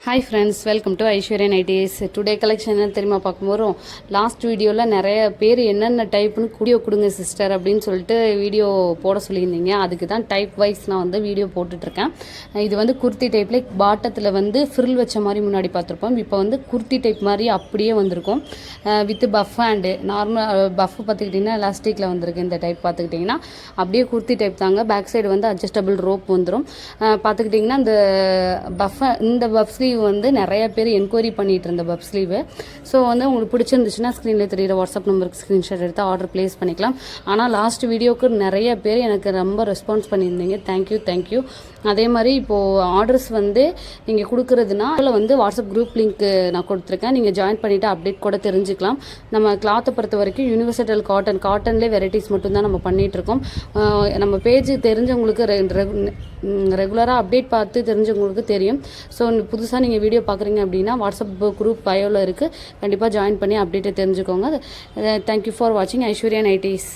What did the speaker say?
Hi friends, welcome to Aishwarya nighties. Today collection என்ன தெரியுமா பார்க்க போகிறோம். லாஸ்ட் வீடியோவில் நிறைய பேர் என்னென்ன டைப்புன்னு வீடியோ கொடுங்க சிஸ்டர் அப்படின்னு சொல்லிட்டு வீடியோ போட சொல்லியிருந்தீங்க. அதுக்கு தான் டைப் வைஸ் நான் வந்து வீடியோ போட்டுட்ருக்கேன். இது வந்து குர்த்தி டைப்பில் பாட்டத்தில் வந்து ஃப்ரில் வச்ச மாதிரி முன்னாடி பார்த்துருப்போம். இப்போ வந்து குர்த்தி டைப் மாதிரி அப்படியே வந்திருக்கும். With puff hand normal puff பார்த்துக்கிட்டிங்கன்னா எலாஸ்டிக்கில் வந்திருக்கு. இந்த டைப் பார்த்துக்கிட்டிங்கன்னா அப்படியே குர்த்தி டைப் தாங்க. பேக் சைடு வந்து அட்ஜஸ்டபிள் ரோப் வந்துடும். பார்த்துக்கிட்டிங்கன்னா இந்த பஃப் ஸ்லீவ் வந்து நிறைய பேர் என்கொயரி பண்ணிட்டு இருந்த பப் ஸ்லீவு. ஸோ வந்து உங்களுக்கு பிடிச்சிருந்துச்சுன்னா ஸ்க்ரீனில் தெரியுற வாட்ஸ்அப் நம்பருக்கு ஸ்க்ரீன்ஷாட் எடுத்து ஆர்டர் ப்ளேஸ் பண்ணிக்கலாம். ஆனால் லாஸ்ட் வீடியோவுக்கு நிறைய பேர் எனக்கு ரொம்ப ரெஸ்பான்ஸ் பண்ணியிருந்தீங்க. தேங்க்யூ. அதே மாதிரி இப்போது ஆர்டர்ஸ் வந்து நீங்கள் கொடுக்குறதுனா அதில் வந்து வாட்ஸ்அப் குரூப் லிங்க் நான் கொடுத்துருக்கேன். நீங்கள் ஜாயின் பண்ணிவிட்டு அப்டேட் கூட தெரிஞ்சுக்கலாம். நம்ம கிளாத்தை பொறுத்த வரைக்கும் யூனிவர்சல் காட்டன்லேயே வெரைட்டிஸ் மட்டும்தான் நம்ம பண்ணிகிட்ருக்கோம். நம்ம பேஜ் தெரிஞ்சவங்களுக்கு ரெகுலராக அப்டேட் பார்த்து தெரிஞ்சவங்களுக்கு தெரியும். ஸோ புதுசாக நீங்கள் வீடியோ பார்க்குறீங்க அப்படின்னா வாட்ஸ்அப் குரூப் பயோவில் இருக்குது. கண்டிப்பாக ஜாயின் பண்ணி அப்டேட்டை தெரிஞ்சுக்கோங்க. தேங்க்யூ ஃபார் வாட்சிங் ஐஸ்வர்யா நைட்டிஸ்.